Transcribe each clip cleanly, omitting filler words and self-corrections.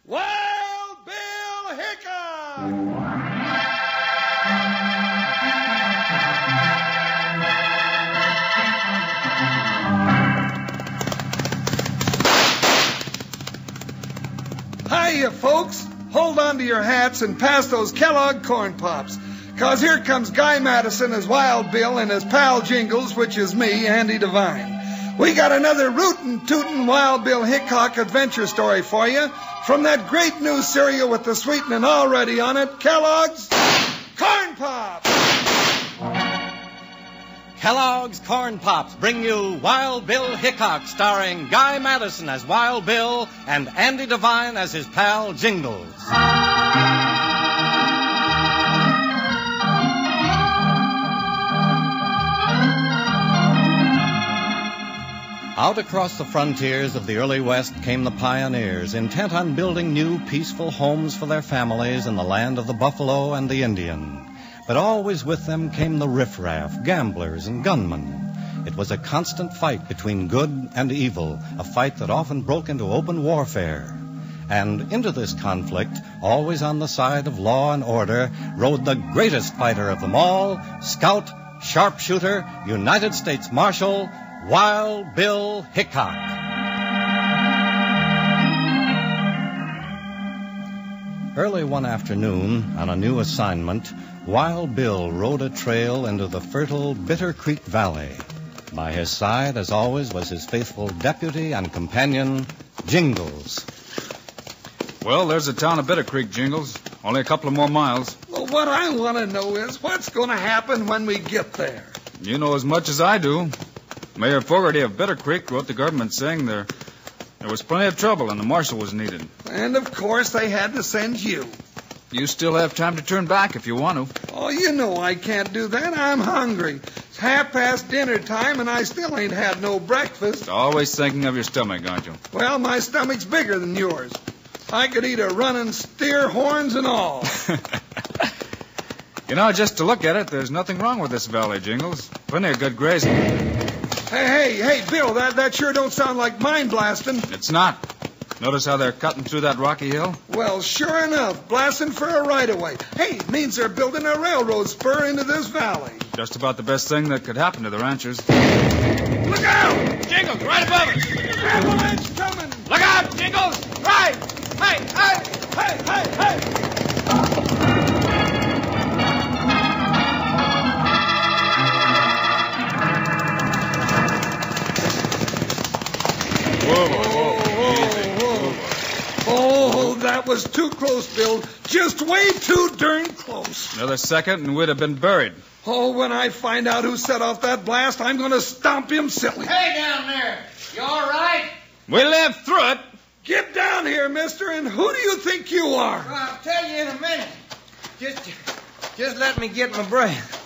Wild Bill Hickok! Hiya, folks. Hold on to your hats and pass those Kellogg Corn Pops. 'Cause here comes Guy Madison as Wild Bill and his pal Jingles, which is me, Andy Devine. We got another rootin' tootin' Wild Bill Hickok adventure story for you from that great new cereal with the sweetening already on it, Kellogg's Corn Pops. Kellogg's Corn Pops bring you Wild Bill Hickok, starring Guy Madison as Wild Bill and Andy Devine as his pal Jingles. Out across the frontiers of the early West came the pioneers, intent on building new, peaceful homes for their families in the land of the buffalo and the Indian. But always with them came the riffraff, gamblers, and gunmen. It was a constant fight between good and evil, a fight that often broke into open warfare. And into this conflict, always on the side of law and order, rode the greatest fighter of them all, scout, sharpshooter, United States Marshal, Wild Bill Hickok. Early one afternoon, on a new assignment, Wild Bill rode a trail into the fertile Bitter Creek Valley. By his side, as always, was his faithful deputy and companion, Jingles. Well, there's the town of Bitter Creek, Jingles. Only a couple of more miles. Well, what I want to know is what's going to happen when we get there. You know as much as I do. Mayor Fogarty of Bitter Creek wrote the government saying there was plenty of trouble and the marshal was needed. And, of course, they had to send you. You still have time to turn back if you want to. Oh, you know I can't do that. I'm hungry. It's 1:30 dinner time, and I still ain't had no breakfast. Always thinking of your stomach, aren't you? Well, my stomach's bigger than yours. I could eat a running steer, horns and all. You know, just to look at it, there's nothing wrong with this valley, Jingles. Plenty of good grazing. Hey, Bill, that sure don't sound like mine blasting. It's not. Notice how they're cutting through that rocky hill? Well, sure enough, blasting for a right-of-way. Hey, it means they're building a railroad spur into this valley. Just about the best thing that could happen to the ranchers. Look out! Jingles, right above us! Avalanche coming! Look out, Jingles! Right! Hey! Whoa. Oh, that was too close, Bill. Just way too darn close. Another second and we'd have been buried. Oh, when I find out who set off that blast, I'm going to stomp him silly. Hey, down there. You all right? We lived through it. Get down here, mister, and who do you think you are? Well, I'll tell you in a minute. Just let me get my breath.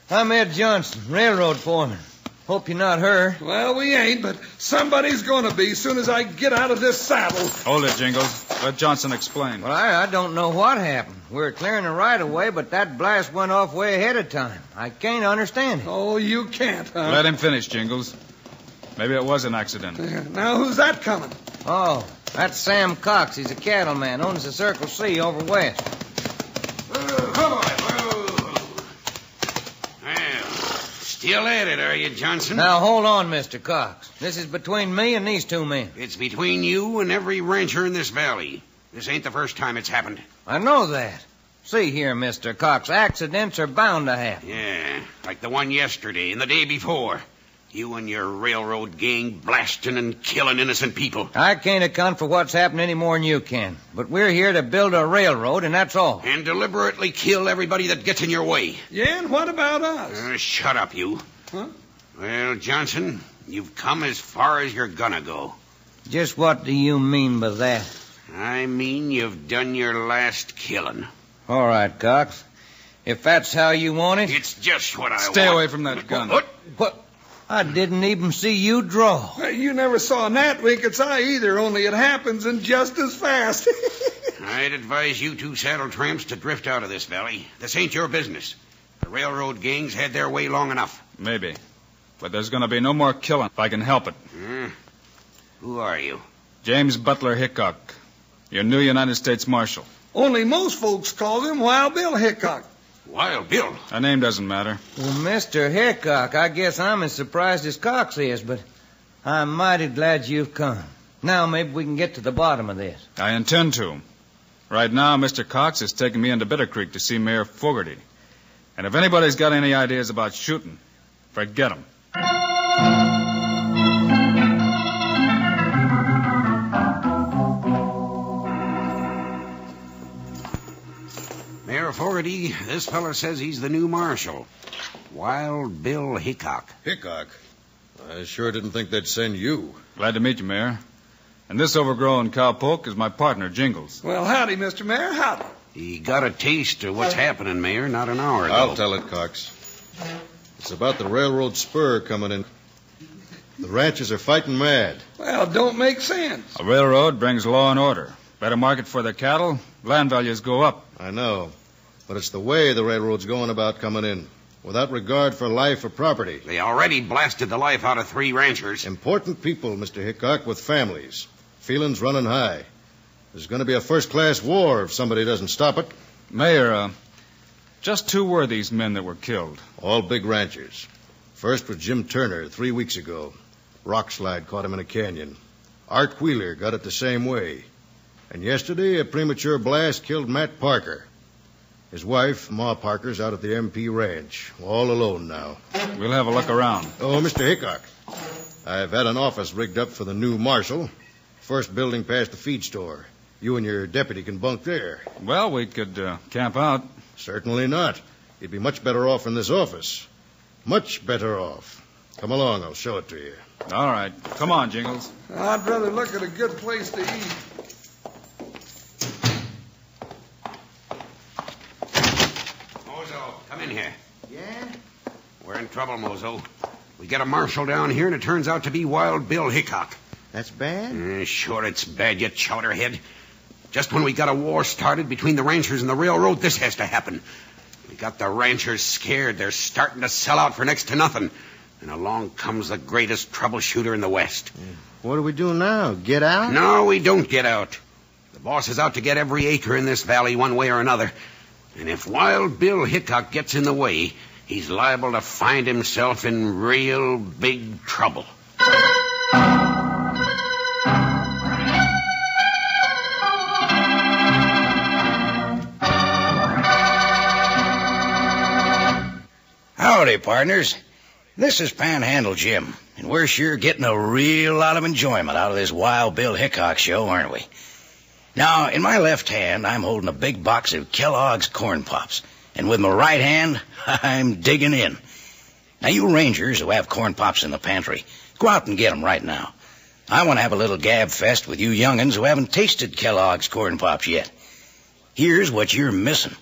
I'm Ed Johnson, railroad foreman. Hope you're not her. Well, we ain't, but somebody's going to be as soon as I get out of this saddle. Hold it, Jingles. Let Johnson explain. Well, I don't know what happened. We were clearing the right-of-way, but that blast went off way ahead of time. I can't understand it. Oh, you can't, huh? Let him finish, Jingles. Maybe it was an accident. Now, who's that coming? Oh, that's Sam Cox. He's a cattleman. Owns the Circle C over west. Still at it, are you, Johnson? Now, hold on, Mr. Cox. This is between me and these two men. It's between you and every rancher in this valley. This ain't the first time it's happened. I know that. See here, Mr. Cox, accidents are bound to happen. Yeah, like the one yesterday and the day before. You and your railroad gang blasting and killing innocent people. I can't account for what's happened any more than you can. But we're here to build a railroad, and that's all. And deliberately kill everybody that gets in your way. Yeah, and what about us? Shut up, you. Huh? Well, Johnson, you've come as far as you're gonna go. Just what do you mean by that? I mean you've done your last killing. All right, Cox. If that's how you want it. It's just what I want. Stay away from that gun. What? I didn't even see you draw. Well, you never saw Nat wink its eye either, only it happens and just as fast. I'd advise you two saddle tramps to drift out of this valley. This ain't your business. The railroad gangs had their way long enough. Maybe. But there's going to be no more killing if I can help it. Who are you? James Butler Hickok. your new United States Marshal. Only most folks calls him Wild Bill Hickok. Wild Bill? Our name doesn't matter. Well, Mr. Hickok, I guess I'm as surprised as Cox is, but I'm mighty glad you've come. Now maybe we can get to the bottom of this. I intend to. Right now, Mr. Cox is taking me into Bitter Creek to see Mayor Fogarty. And if anybody's got any ideas about shooting, forget them. Mayor Fogarty, this fella says he's the new marshal. Wild Bill Hickok. Hickok? I sure didn't think they'd send you. Glad to meet you, Mayor. And this overgrown cowpoke is my partner, Jingles. Well, howdy, Mr. Mayor, howdy. He got a taste of what's happening, Mayor, not an hour ago. I'll tell it, Cox. It's about the railroad spur coming in. The ranchers are fighting mad. Well, it don't make sense. A railroad brings law and order. Better market for their cattle, land values go up. I know. But it's the way the railroad's going about coming in, without regard for life or property. They already blasted the life out of 3 ranchers. Important people, Mr. Hickok, with families. Feelings running high. There's going to be a first-class war if somebody doesn't stop it. Mayor, just who were these men that were killed? All big ranchers. First was Jim Turner 3 weeks ago. Rock slide caught him in a canyon. Art Wheeler got it the same way. And yesterday, a premature blast killed Matt Parker. His wife, Ma Parker's out at the MP ranch, all alone now. We'll have a look around. Oh, Mr. Hickok, I've had an office rigged up for the new marshal. First building past the feed store. You and your deputy can bunk there. Well, we could camp out. Certainly not. You'd be much better off in this office. Much better off. Come along, I'll show it to you. All right. Come on, Jingles. I'd rather look at a good place to eat. Come in here. Yeah? We're in trouble, Mozo. We get a marshal down here, and it turns out to be Wild Bill Hickok. That's bad? Sure, it's bad, you chowderhead. Just when we got a war started between the ranchers and the railroad, this has to happen. We got the ranchers scared. They're starting to sell out for next to nothing. And along comes the greatest troubleshooter in the West. What do we do now? Get out? No, we don't get out. The boss is out to get every acre in this valley one way or another. And if Wild Bill Hickok gets in the way, he's liable to find himself in real big trouble. Howdy, partners. This is Panhandle Jim, and we're sure getting a real lot of enjoyment out of this Wild Bill Hickok show, aren't we? Now, in my left hand, I'm holding a big box of Kellogg's Corn Pops, and with my right hand, I'm digging in. Now, you rangers who have Corn Pops in the pantry, go out and get 'em right now. I want to have a little gab fest with you young'uns who haven't tasted Kellogg's Corn Pops yet. Here's what you're missing.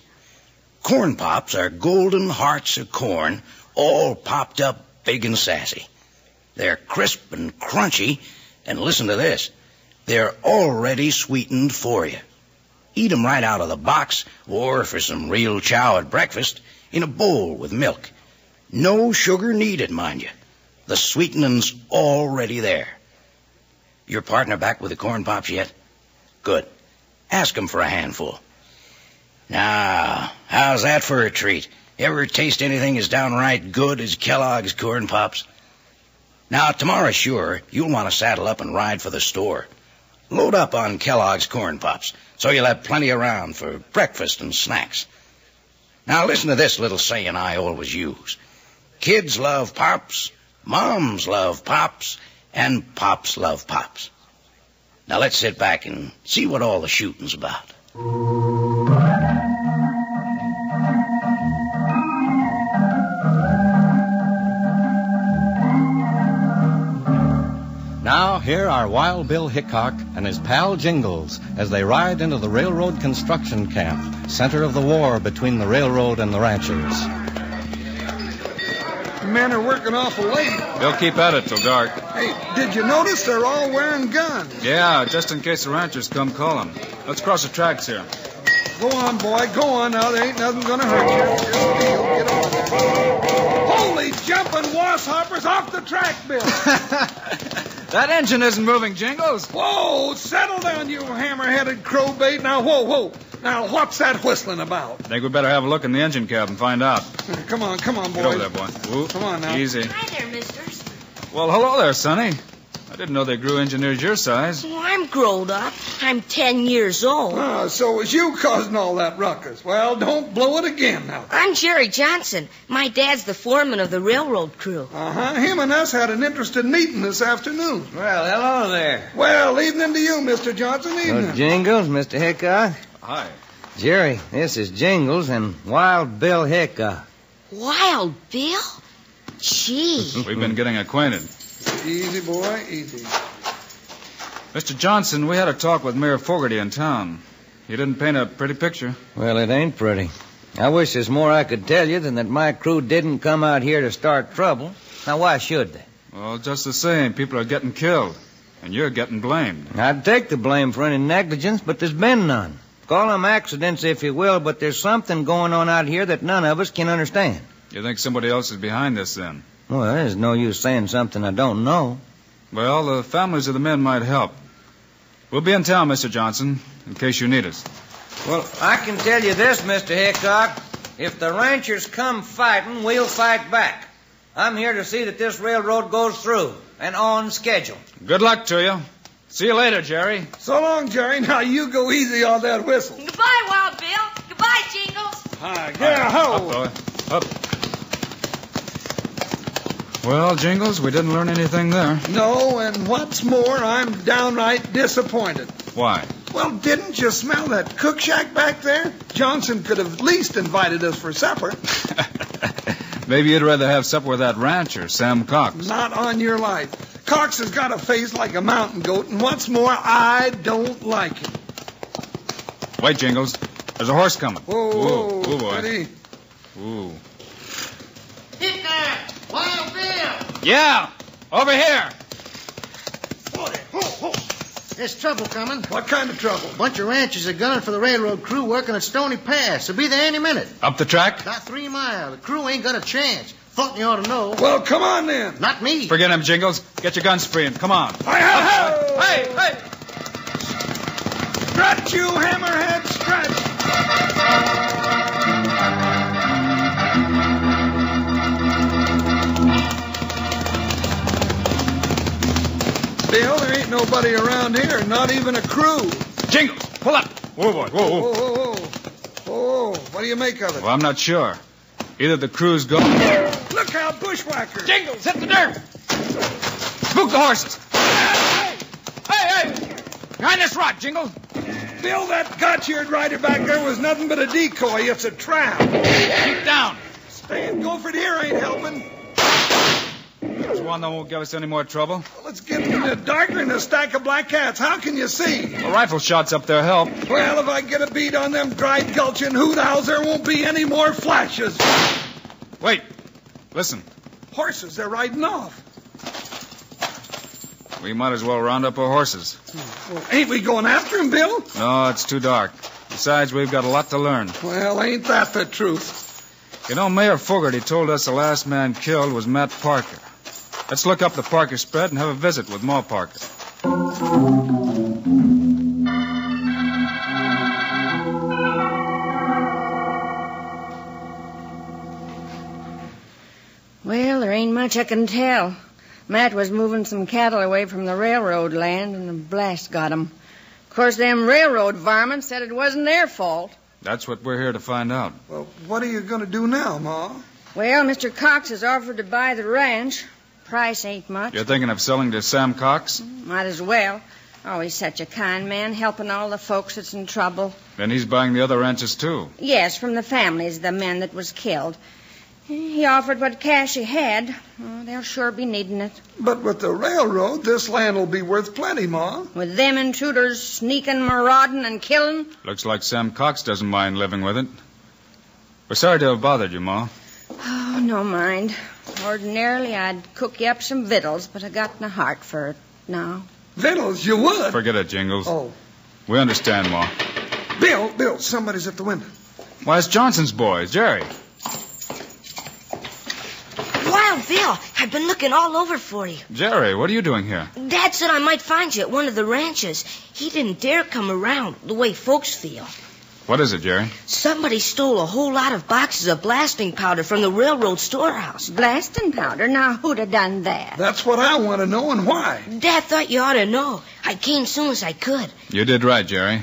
Corn Pops are golden hearts of corn, all popped up big and sassy. They're crisp and crunchy, and listen to this. They're already sweetened for you. Eat 'em right out of the box, or for some real chow at breakfast, in a bowl with milk. No sugar needed, mind you. The sweetening's already there. Your partner back with the Corn Pops yet? Good. Ask him for a handful. Now, how's that for a treat? Ever taste anything as downright good as Kellogg's Corn Pops? Now, tomorrow, sure, you'll want to saddle up and ride for the store. Load up on Kellogg's Corn Pops, so you'll have plenty around for breakfast and snacks. Now, listen to this little saying I always use. Kids love Pops, moms love Pops, and Pops love Pops. Now, let's sit back and see what all the shooting's about. Now, here are Wild Bill Hickok and his pal Jingles as they ride into the railroad construction camp, center of the war between the railroad and the ranchers. The men are working awful late. They'll keep at it till dark. Hey, did you notice they're all wearing guns? Yeah, just in case the ranchers come calling. Let's cross the tracks here. Go on, boy, go on now. There ain't nothing gonna hurt you. Just feel, get on. Holy jumping wasshoppers off the track, Bill. That engine isn't moving, Jingles. Whoa, settle down, you hammer-headed crowbait. Now, whoa. Now, what's that whistling about? Think we better have a look in the engine cab and find out. Come on, boys. Get over there, boy. Ooh, come on now. Easy. Hi there, misters. Well, hello there, Sonny. I didn't know they grew engineers your size. Well, I'm growed up. I'm 10 years old. So it was you causing all that ruckus. Well, don't blow it again now. I'm Jerry Johnson. My dad's the foreman of the railroad crew. Him and us had an interesting meeting this afternoon. Well, hello there. Well, evening to you, Mr. Johnson. Evening. Jingles, Mr. Hickok. Hi. Jerry, this is Jingles and Wild Bill Hickok. Wild Bill? Gee. We've been getting acquainted. Easy, boy, easy. Mr. Johnson, we had a talk with Mayor Fogarty in town. He didn't paint a pretty picture. Well, it ain't pretty. I wish there's more I could tell you than that my crew didn't come out here to start trouble. Now, why should they? Well, just the same, people are getting killed, and you're getting blamed. I'd take the blame for any negligence, but there's been none. Call them accidents if you will, but there's something going on out here that none of us can understand. You think somebody else is behind this, then? Well, there's no use saying something I don't know. Well, the families of the men might help. We'll be in town, Mr. Johnson, in case you need us. Well, I can tell you this, Mr. Hickok. If the ranchers come fighting, we'll fight back. I'm here to see that this railroad goes through and on schedule. Good luck to you. See you later, Jerry. So long, Jerry. Now, you go easy on that whistle. Goodbye, Wild Bill. Goodbye, Jingles. Ho. Up, boy. Up. Well, Jingles, we didn't learn anything there. No, and what's more, I'm downright disappointed. Why? Well, didn't you smell that cook shack back there? Johnson could have at least invited us for supper. Maybe you'd rather have supper with that rancher, Sam Cox. Not on your life. Cox has got a face like a mountain goat, and what's more, I don't like him. Wait, Jingles. There's a horse coming. Whoa, Ooh, boy. Steady. Ooh. Hit there! Wild Bill! Yeah, over here. There's trouble coming. What kind of trouble? A bunch of ranchers are gunning for the railroad crew working at Stony Pass. They'll be there any minute. Up the track? About 3 miles. The crew ain't got a chance. Thought you ought to know. Well, come on then. Not me. Forget him, Jingles. Get your guns free and come on. Hey! Stretch, you hammerhead, stretch. Bill, there ain't nobody around here, not even a crew. Jingles, pull up. Whoa, boy. Whoa. Oh, what do you make of it? Well, I'm not sure. Either the crew's gone. Look out, bushwhacker. Jingles, hit the dirt. Spook the horses. Hey! Behind this rock, Jingles. Bill, that got-eared rider back there was nothing but a decoy. It's a trap. Keep down. Staying Gopher here ain't helping. There's one that won't give us any more trouble. Well, it's getting in the darker than a stack of black cats. How can you see? Well, rifle shots up there help. Well, if I get a beat on them dried gulching hoot owls, there won't be any more flashes. Wait. Listen. Horses, they're riding off. We might as well round up our horses. Well, ain't we going after them, Bill? No, it's too dark. Besides, we've got a lot to learn. Well, ain't that the truth? You know, Mayor Fogarty told us the last man killed was Matt Parker. Let's look up the Parker spread and have a visit with Ma Parker. Well, there ain't much I can tell. Matt was moving some cattle away from the railroad land, and the blast got 'em. Of course, them railroad varmints said it wasn't their fault. That's what we're here to find out. Well, what are you going to do now, Ma? Well, Mr. Cox has offered to buy the ranch. Price ain't much. You're thinking of selling to Sam Cox? Might as well. Always such a kind man, helping all the folks that's in trouble. Then he's buying the other ranches, too. Yes, from the families of the men that was killed. He offered what cash he had. Oh, they'll sure be needing it. But with the railroad, this land will be worth plenty, Ma. With them intruders sneaking, marauding, and killing. Looks like Sam Cox doesn't mind living with it. We're sorry to have bothered you, Ma. Oh, no mind. Ordinarily, I'd cook you up some victuals, but I got no heart for it now. Victuals, you would? Forget it, Jingles. Oh. We understand, Ma. Bill, somebody's at the window. Why, it's Johnson's boy, Jerry. Wild Bill, I've been looking all over for you. Jerry, what are you doing here? Dad said I might find you at one of the ranches. He didn't dare come around the way folks feel. What is it, Jerry? Somebody stole a whole lot of boxes of blasting powder from the railroad storehouse. Blasting powder? Now, who'd have done that? That's what I want to know, and why. Dad thought you ought to know. I came soon as I could. You did right, Jerry.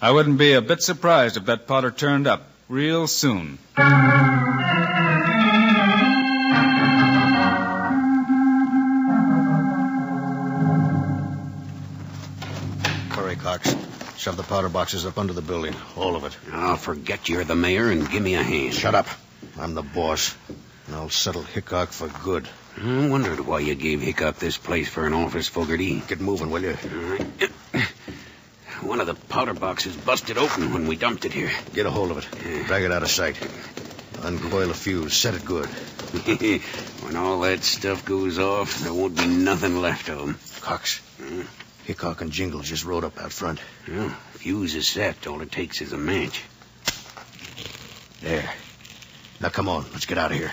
I wouldn't be a bit surprised if that powder turned up real soon. Hurry, Cox. Shove the powder boxes up under the building. All of it. I'll forget you're the mayor and give me a hand. Shut up. I'm the boss. And I'll settle Hickok for good. I wondered why you gave Hickok this place for an office, Fogarty. Get moving, will you? All right. One of the powder boxes busted open when we dumped it here. Get a hold of it. Drag it out of sight. Uncoil the fuse. Set it good. When all that stuff goes off, there won't be nothing left of them. Cox. Hickok and Jingles just rode up out front. Well, fuse is set. All it takes is a match. There. Now, come on. Let's get out of here.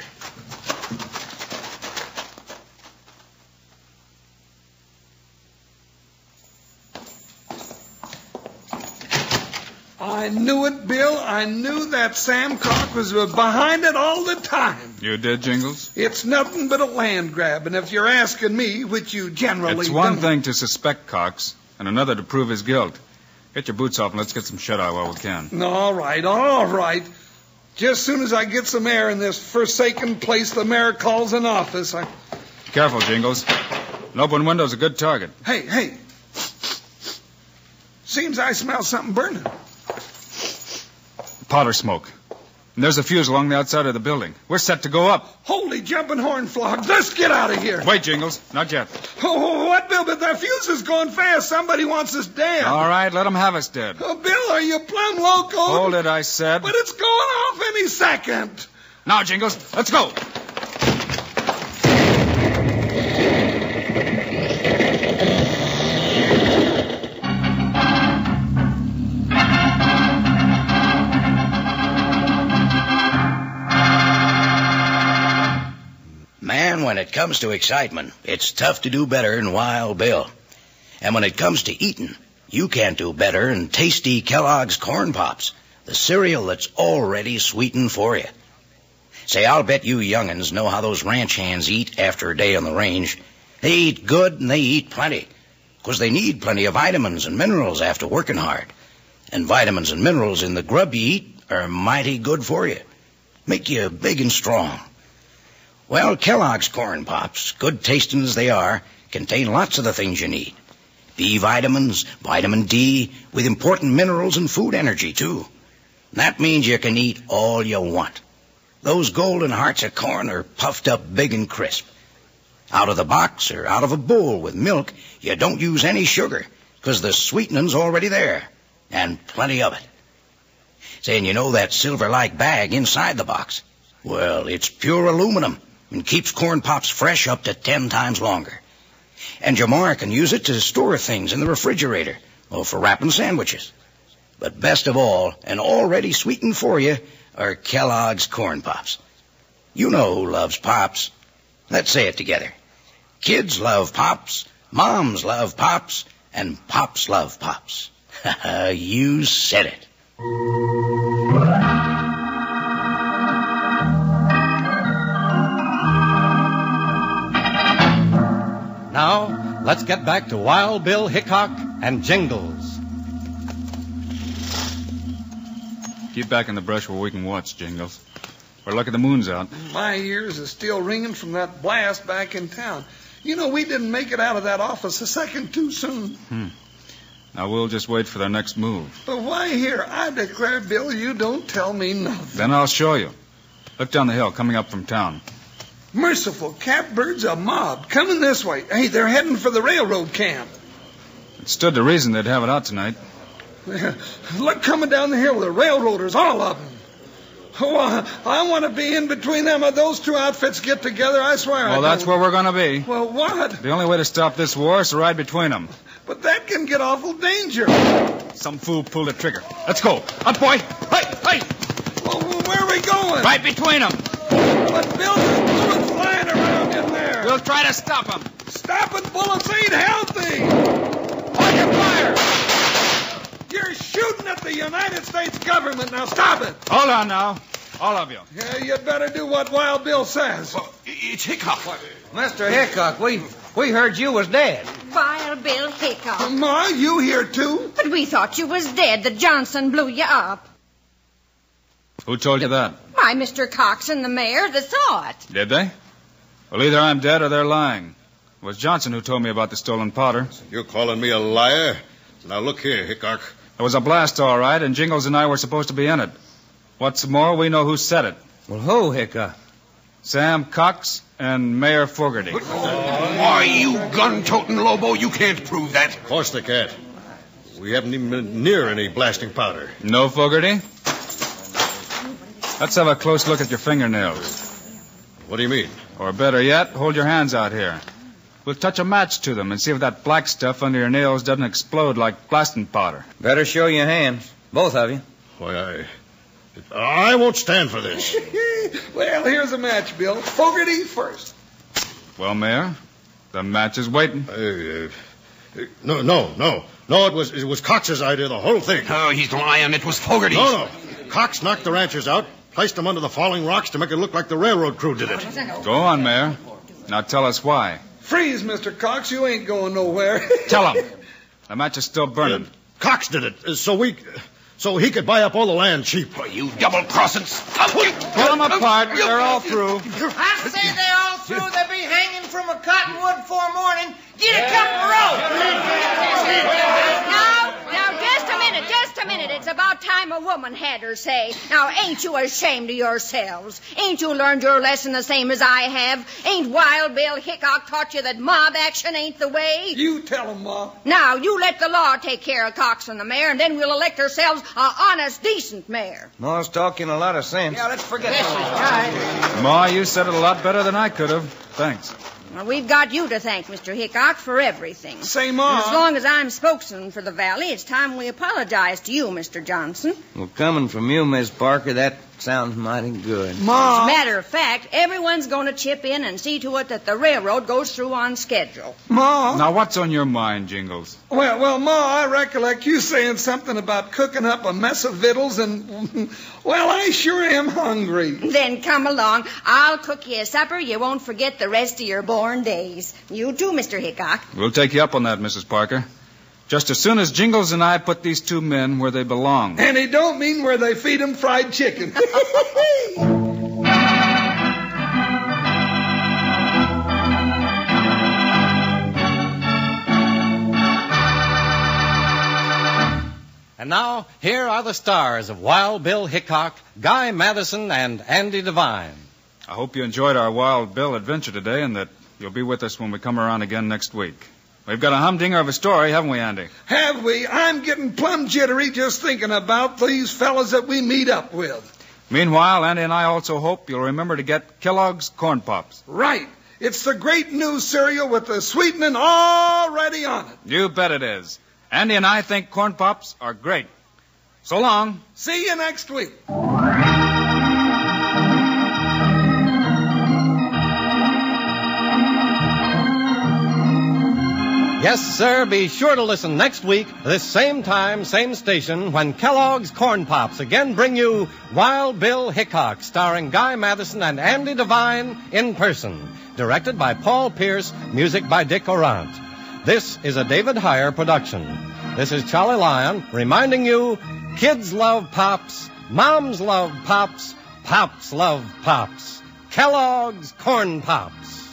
I knew it, Bill. I knew that Sam Crock was behind it all the time. You did, Jingles? It's nothing but a land grab, and if you're asking me, which you generally It's one don't... thing to suspect Cox, and another to prove his guilt. Get your boots off and let's get some shut-eye while we can. All right. Just soon as I get some air in this forsaken place the mayor calls an office, I... Careful, Jingles. An open window's a good target. Hey. Seems I smell something burning. Powder smoke. And there's a fuse along the outside of the building. We're set to go up. Holy jumping horn flogs. Let's get out of here. Wait, Jingles. Not yet. Oh, what, Bill? But the fuse is going fast. Somebody wants us dead. All right, let them have us dead. Oh, Bill, are you plumb loco? Hold it, I said. But it's going off any second. Now, Jingles, let's go. Man, when it comes to excitement, it's tough to do better than Wild Bill. And when it comes to eating, you can't do better than tasty Kellogg's Corn Pops, the cereal that's already sweetened for you. Say, I'll bet you young'uns know how those ranch hands eat after a day on the range. They eat good and they eat plenty, 'cause they need plenty of vitamins and minerals after working hard. And vitamins and minerals in the grub you eat are mighty good for you. Make you big and strong. Well, Kellogg's Corn Pops, good tasting as they are, contain lots of the things you need. B vitamins, vitamin D, with important minerals and food energy, too. And that means you can eat all you want. Those golden hearts of corn are puffed up big and crisp. Out of the box or out of a bowl with milk, you don't use any sugar, 'cause the sweetening's already there, and plenty of it. Saying, you know that silver-like bag inside the box? Well, it's pure aluminum and keeps Corn Pops fresh up to 10 times longer. And your ma can use it to store things in the refrigerator or for wrapping sandwiches. But best of all, and already sweetened for you, are Kellogg's Corn Pops. You know who loves Pops. Let's say it together. Kids love Pops, moms love Pops, and Pops love Pops. You said it. Now, let's get back to Wild Bill Hickok and Jingles. Keep back in the brush where we can watch, Jingles. We're lucky the moon's out. My ears are still ringing from that blast back in town. You know, we didn't make it out of that office a second too soon. Now, we'll just wait for their next move. But why here? I declare, Bill, you don't tell me nothing. Then I'll show you. Look down the hill, coming up from town. Merciful catbirds, a mob coming this way. Hey, they're heading for the railroad camp. It stood to reason they'd have it out tonight. Look, coming down the hill, the railroaders, all of them. Oh, I want to be in between them. Those two outfits get together, I swear. Well, that's where we're going to be. Well, what? The only way to stop this war is to ride between them. But that can get awful dangerous. Some fool pulled a trigger. Let's go. Up, boy. Hey! Well, where are we going? Right between them. But Bill, there's bullets flying around. We'll try to stop him. Stopping bullets ain't healthy. Open fire. You're shooting at the United States government. Now stop it. Hold on now. All of you. Yeah, you'd better do what Wild Bill says. It's Hickok. Mr. Hickok, we heard you was dead. Wild Bill Hickok. Ma, you here too? But we thought you was dead. The Johnson blew you up. Who told you that? Why, Mr. Cox and the mayor that saw it. Did they? Well, either I'm dead or they're lying. It was Johnson who told me about the stolen powder. You're calling me a liar? Now look here, Hickok. There was a blast, all right, and Jingles and I were supposed to be in it. What's more, we know who said it. Well, who, Hickok? Sam Cox and Mayor Fogarty. Why, you gun-toting Lobo, you can't prove that. Of course they can't. We haven't even been near any blasting powder. No, Fogarty? Let's have a close look at your fingernails. What do you mean? Or better yet, hold your hands out here. We'll touch a match to them and see if that black stuff under your nails doesn't explode like blasting powder. Better show your hands, both of you. Why, I won't stand for this. Well, here's a match, Bill. Fogarty first. Well, Mayor, the match is waiting. No, it was Cox's idea, the whole thing. Oh, he's lying. It was Fogarty's. No. Cox knocked the ranchers out, placed them under the falling rocks to make it look like the railroad crew did it. Go on, Mayor. Now tell us why. Freeze, Mr. Cox. You ain't going nowhere. Tell him. The match is still burning. Cox did it, so he could buy up all the land cheap. Oh, you double-crossing skunk. Pull them apart. They're all through. I say they're all through. They'll be hanging from a cottonwood 'fore morning. Get a couple of ropes. Now, just a minute. It's about time a woman had her say. Now, ain't you ashamed of yourselves? Ain't you learned your lesson the same as I have? Ain't Wild Bill Hickok taught you that mob action ain't the way? You tell him, Ma. Now, you let the law take care of Cox and the mayor, and then we'll elect ourselves an honest, decent mayor. Ma's talking a lot of sense. Yeah, let's forget this. Ma, you said it a lot better than I could have. Thanks. Well, we've got you to thank, Mr. Hickok, for everything. Say, Ma. As long as I'm spokesman for the valley, it's time we apologize to you, Mr. Johnson. Well, coming from you, Miss Parker, that sounds mighty good. Ma. As a matter of fact, everyone's going to chip in and see to it that the railroad goes through on schedule. Ma. Now, what's on your mind, Jingles? Well, Ma, I recollect you saying something about cooking up a mess of victuals, and, well, I sure am hungry. Then come along. I'll cook you a supper you won't forget the rest of your born days. You too, Mr. Hickok. We'll take you up on that, Mrs. Parker. Just as soon as Jingles and I put these two men where they belong. And he don't mean where they feed him fried chicken. And now, here are the stars of Wild Bill Hickok, Guy Madison, and Andy Devine. I hope you enjoyed our Wild Bill adventure today and that you'll be with us when we come around again next week. We've got a humdinger of a story, haven't we, Andy? Have we? I'm getting plumb jittery just thinking about these fellas that we meet up with. Meanwhile, Andy and I also hope you'll remember to get Kellogg's Corn Pops. Right. It's the great new cereal with the sweetening already on it. You bet it is. Andy and I think Corn Pops are great. So long. See you next week. Yes, sir, be sure to listen next week, this same time, same station, when Kellogg's Corn Pops again bring you Wild Bill Hickok, starring Guy Madison and Andy Devine in person. Directed by Paul Pierce, music by Dick Orant. This is a David Heyer production. This is Charlie Lyon reminding you, kids love Pops, moms love Pops, Pops love Pops. Kellogg's Corn Pops.